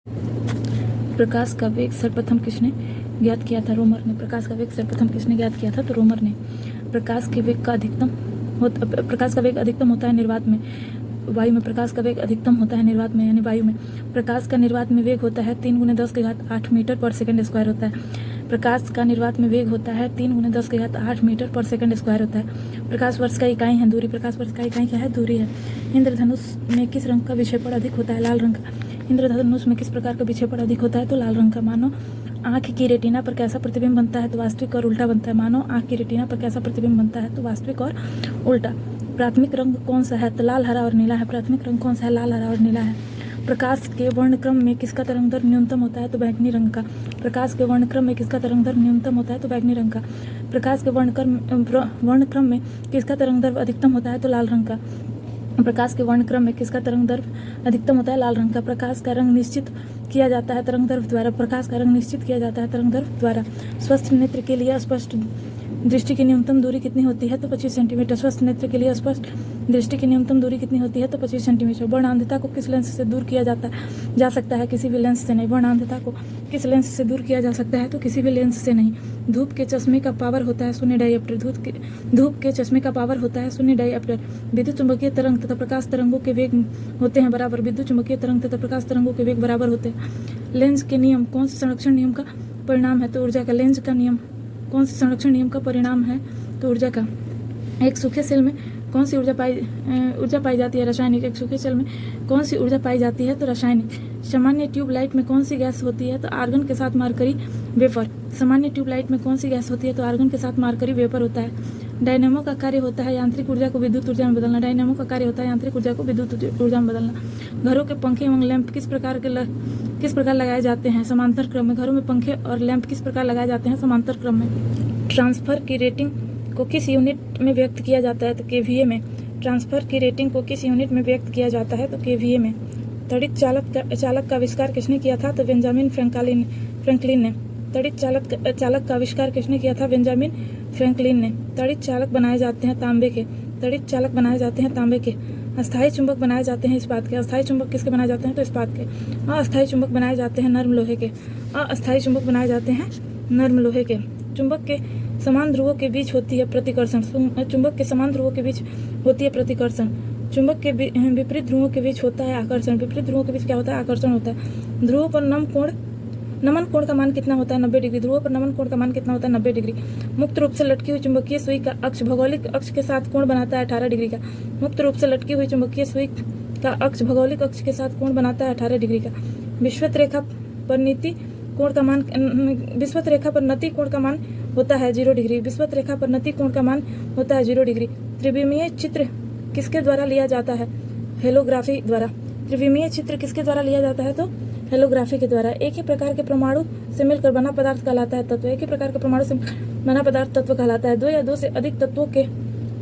प्रकाश का वेग सर्वप्रथम किसने ज्ञात किया था? रोमर ने। प्रकाश का वेग सर्वप्रथम किसने ज्ञात किया था? तो रोमर ने। प्रकाश का वेग अधिकतम होता है निर्वात में, वायु में। प्रकाश का वेग अधिकतम होता है निर्वात में यानी वायु में। प्रकाश का निर्वात में वेग होता है 3 × 10⁸ मीटर पर सेकंड स्क्वायर होता है। प्रकाश का निर्वात में वेग होता है 3 × 10⁸ मीटर पर सेकंड स्क्वायर होता है। प्रकाश वर्ष का इकाई है दूरी। प्रकाश वर्ष का इकाई क्या है? दूरी है। इंद्रधनुष में किस रंग का विक्षेपण अधिक होता है? लाल रंग का। इंद्रधनुष में किस प्रकार का विक्षेपण अधिक होता है? तो लाल रंग का। मानो आँख की रेटिना पर कैसा प्रतिबिंब बनता है? तो वास्तविक और उल्टा बनता है। मानो आँख की रेटिना पर कैसा प्रतिबिंब बनता है? तो वास्तविक और उल्टा। प्राथमिक रंग कौन सा है? तो लाल, हरा और नीला है। प्राथमिक रंग कौन सा है? लाल, हरा और नीला है। प्रकाश के वर्णक्रम में किसका तरंगदैर्घ्य न्यूनतम होता है? तो बैंगनी रंग का। प्रकाश के वर्णक्रम में किसका तरंगदैर्घ्य न्यूनतम होता है? तो बैंगनी रंग का। प्रकाश के वर्णक्रम में किसका तरंगदैर्घ्य अधिकतम होता है? तो लाल रंग का। प्रकाश के वर्णक्रम में किसका तरंगदैर्घ्य अधिकतम होता है? लाल रंग का। प्रकाश का रंग निश्चित किया जाता है तरंगदैर्घ्य द्वारा। प्रकाश का रंग निश्चित किया जाता है तरंगदैर्घ्य द्वारा। स्वस्थ नेत्र के लिए स्पष्ट दृष्टि की न्यूनतम दूरी कितनी होती है? तो 25 सेंटीमीटर। स्वस्थ नेत्र के लिए स्पष्ट दृष्टि की न्यूनतम दूरी कितनी होती है? तो 25 सेंटीमीटर। वर्णांधता को किस लेंस से दूर किया जा सकता है? किसी भी लेंस से नहीं। वर्णांधता को किस लेंस से दूर किया जा सकता है? तो किसी भी लेंस से नहीं। धूप के चश्मे का पावर होता है 0 डायप्टर। धूप के चश्मे का पावर होता है 0 डायप्टर। विद्युत चुंबकीय तरंग तथा प्रकाश तरंगों के वेग होते हैं बराबर। विद्युत चुंबकीय तरंग तथा प्रकाश तरंगों के वेग बराबर होते हैं। लेंस के नियम कौन से संरक्षण नियम का परिणाम है? तो ऊर्जा का। लेंस का नियम कौन से संरक्षण नियम का परिणाम है? तो ऊर्जा का। एक सूखे सेल में कौन सी ऊर्जा पाई जाती है? रासायनिक। एक सूखे सेल में कौन सी ऊर्जा पाई जाती है? तो रासायनिक। सामान्य ट्यूबलाइट में कौन सी गैस होती है? तो आर्गन के साथ मरकरी वेपर। सामान्य ट्यूबलाइट में कौन सी गैस होती है? तो आर्गन के साथ मरकरी वेपर होता है। डायनेमो का कार्य होता है यांत्रिक ऊर्जा को विद्युत ऊर्जा में बदलना। डायनेमो का कार्य होता है यांत्रिक ऊर्जा को विद्युत ऊर्जा में बदलना। घरों के पंखे एवं लैंप किस प्रकार लगाए जाते हैं? समांतर क्रम में। घरों में पंखे और लैंप किस प्रकार लगाए जाते हैं? समांतर क्रम में। ट्रांसफर की रेटिंग को किस यूनिट में व्यक्त किया जाता है? तो केवीए में। ट्रांसफर की रेटिंग को किस यूनिट में व्यक्त किया जाता है? तो केवीए में। तड़ित चालक का आविष्कार किसने किया था? तो बेंजामिन फ्रैंकलिन ने। तड़ित चालक का आविष्कार किसने किया था? बेंजामिन फ्रैंकलिन ने। तड़ित चालक बनाए जाते हैं तांबे के। तड़ित चालक बनाए जाते हैं तांबे के। अस्थायी चुंबक बनाए जाते हैं इस्पात के। अस्थायी चुंबक किसके बनाए जाते हैं? तो इस्पात के। अस्थायी चुंबक बनाए जाते हैं नर्म लोहे के। अस्थायी चुंबक बनाए जाते हैं नर्म लोहे के। चुंबक के समान ध्रुवों के बीच होती है प्रतिकर्षण। चुंबक के समान ध्रुवों के बीच होती है प्रतिकर्षण। चुंबक के विपरीत ध्रुवों के बीच होता है आकर्षण। विपरीत ध्रुवों के बीच क्या होता है? आकर्षण होता है। ध्रुवों पर नमन कोण का मान कितना होता है? 90 डिग्री। ध्रुवों पर नमन कोण का मान कितना होता है? 90 डिग्री। मुक्त रूप से लटकी हुई चुंबकीय सुई का अक्ष भौगोलिक अक्ष के साथ कोण बनाता है 18 डिग्री का। मुक्त रूप से लटकी हुई चुंबकीय सुई का अक्ष भौगोलिक अक्ष के साथ कोण बनाता है 18 डिग्री का। विषुवत रेखा पर नति कोण का मान होता है 0 डिग्री। विषुवत रेखा पर नति कोण का मान होता है 0 डिग्री। त्रिविमीय चित्र किसके द्वारा लिया जाता है? हेलोग्राफी द्वारा। त्रिविमीय चित्र किसके द्वारा लिया जाता है? तो हेलोग्राफी के द्वारा। एक ही प्रकार के परमाणु से मिलकर बना पदार्थ कहलाता है तत्व। एक ही प्रकार के परमाणु से बना पदार्थ तत्व कहलाता है। 2 या 2 से अधिक तत्वों के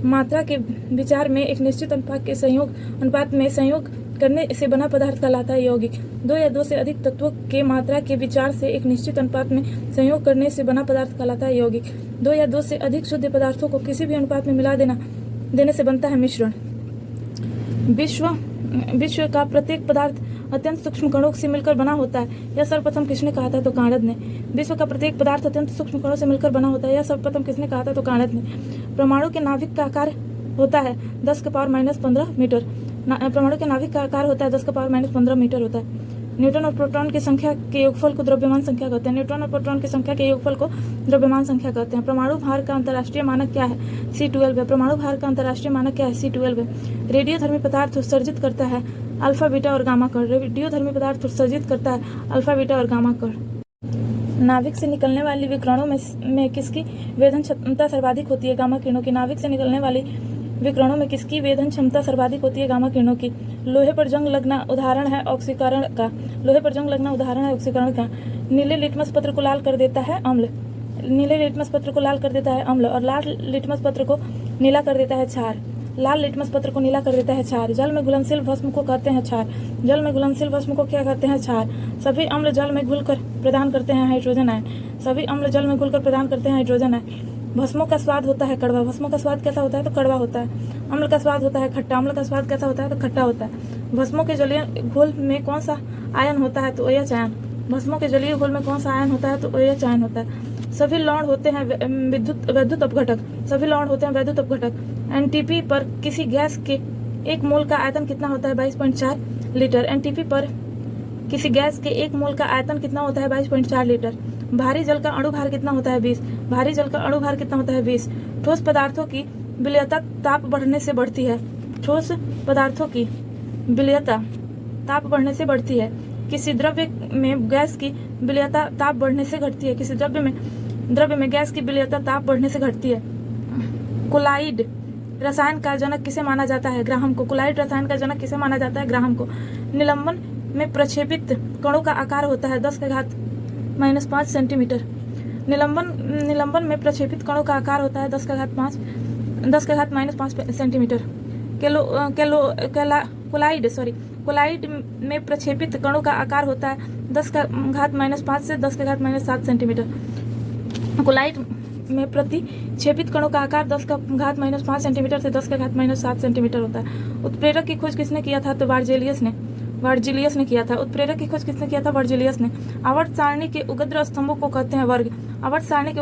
मात्रा के विचार में एक निश्चित अनुपात में संयोग करने से बना पदार्थ कहलाता है यौगिक। 2 या 2 से अधिक तत्वों के मात्रा के विचार से एक निश्चित अनुपात में संयोग करने से बना पदार्थ कहलाता है यौगिक। 2 या 2 से अधिक शुद्ध पदार्थों को किसी भी अनुपात में मिला देने से बनता है मिश्रण। विश्व का प्रत्येक पदार्थ अत्यंत सूक्ष्म कणों से मिलकर बना होता है। यह सर्वप्रथम किसने कहा था? तो काणद ने। विश्व का प्रत्येक पदार्थ अत्यंत सूक्ष्म कणों से मिलकर बना होता है। यह सर्वप्रथम किसने कहा था? तो काणद ने। परमाणु के नाभिक का आकार होता है 10⁻⁻15 मीटर। परमाणु के नाभिक का आकार होता है 10⁻⁻15 मीटर होता है। न्यूट्रॉन और प्रोटॉन की संख्या के योगफल को द्रव्यमान संख्या कहते हैं। न्यूट्रॉन और प्रोटॉन की संख्या के योगफल को द्रव्यमान संख्या कहते हैं। परमाणु भार का अंतर्राष्ट्रीय मानक क्या है? C12 है। परमाणु भार का अंतर्राष्ट्रीय मानक क्या है? C12 है। रेडियोधर्मी पदार्थ उत्सर्जित करता है अल्फा, बीटा और गामा कण। रेडियोधर्मी पदार्थ उत्सर्जित करता है अल्फा, बीटा और गामा कण। नाभिक से निकलने वाली विकिरणों में किसकी वेधन क्षमता सर्वाधिक होती है? गामा किरणों की। नाभिक से निकलने वाली विकिरणों में किसकी वेधन क्षमता सर्वाधिक होती है? गामा किरणों की। लोहे पर जंग लगना उदाहरण है ऑक्सीकरण का। लोहे पर जंग लगना उदाहरण है ऑक्सीकरण का। नीले लिटमस पत्र को लाल कर देता है अम्ल। नीले लिटमस पत्र को लाल कर देता है अम्ल और लाल लिटमस पत्र को नीला कर देता है क्षार। लाल लिटमस पत्र को नीला कर देता है क्षार। जल में घुलनशील भस्म को कहते हैं क्षार। जल में घुलनशील भस्म को क्या कहते हैं? क्षार। सभी अम्ल जल में घुलकर प्रदान करते हैं हाइड्रोजन आयन। सभी अम्ल जल में घुलकर प्रदान करते हैं हाइड्रोजन आयन। भस्मों का स्वाद होता है कड़वा। भस्मों का स्वाद कैसा होता है? तो कड़वा होता है। अम्ल का स्वाद होता है खट्टा। अम्ल का स्वाद कैसा होता है? तो खट्टा होता है। भस्मों के जलीय घोल में कौन सा आयन होता है तो OH आयन। भस्मों के जलीय घोल में कौन सा आयन होता है तो OH आयन होता है। सभी लौण होते हैं वैद्युत अपघटक। सभी लौण होते हैं वैद्युत अपघटक। एनटीपी पर किसी गैस के 1 मोल का आयतन कितना होता है 22.4 लीटर। एनटीपी पर किसी गैस के 1 मोल का आयतन कितना होता है 22.4 लीटर। भारी जल का अणु भार कितना होता है 20। भारी जल का अणु भार कितना होता है 20। ठोस पदार्थों की विलयता ताप बढ़ने से बढ़ती है। ठोस पदार्थों की विलयता ताप बढ़ने से बढ़ती है। किसी द्रव्य में गैस की विलयता ताप बढ़ने से घटती है। किसी द्रव्य में गैस की विलयता ताप बढ़ने से घटती है। कोलाइड रसायन का जनक किसे माना जाता है ग्राहम को। कोलाइड रसायन का जनक किसे माना जाता है ग्राहम को। निलंबन में प्रक्षेपित कणों का आकार होता है 10⁻⁵ सेंटीमीटर। निलंबन में प्रक्षेपित कणों का आकार होता है 10⁻⁵ सेंटीमीटर। कोलाइड में प्रक्षेपित कणों का आकार होता है 10⁻5 से 10⁻7 सेंटीमीटर। कोलाइड में प्रतिक्षेपित कणों का आकार 10⁻5 सेंटीमीटर से 10⁻7 सेंटीमीटर होता है। उत्प्रेरक की खोज किसने किया था तो वर्जिलियस ने किया था। उत्प्रेरक की खोज किसने किया था वर्जिलियस ने। आवर्त सारणी के उगद्र स्तंभों को कहते हैं वर्ग। आवर्त सारणी के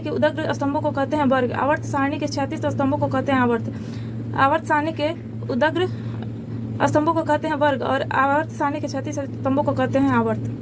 उदग्र स्तंभों को कहते हैं वर्ग। आवर्त सारणी के क्षैतिज स्तंभों को कहते हैं आवर्त। आवर्त सारणी के उदग्र स्तंभों को कहते हैं वर्ग और आवर्त सारणी के क्षैतिज स्तंभों को कहते हैं आवर्त।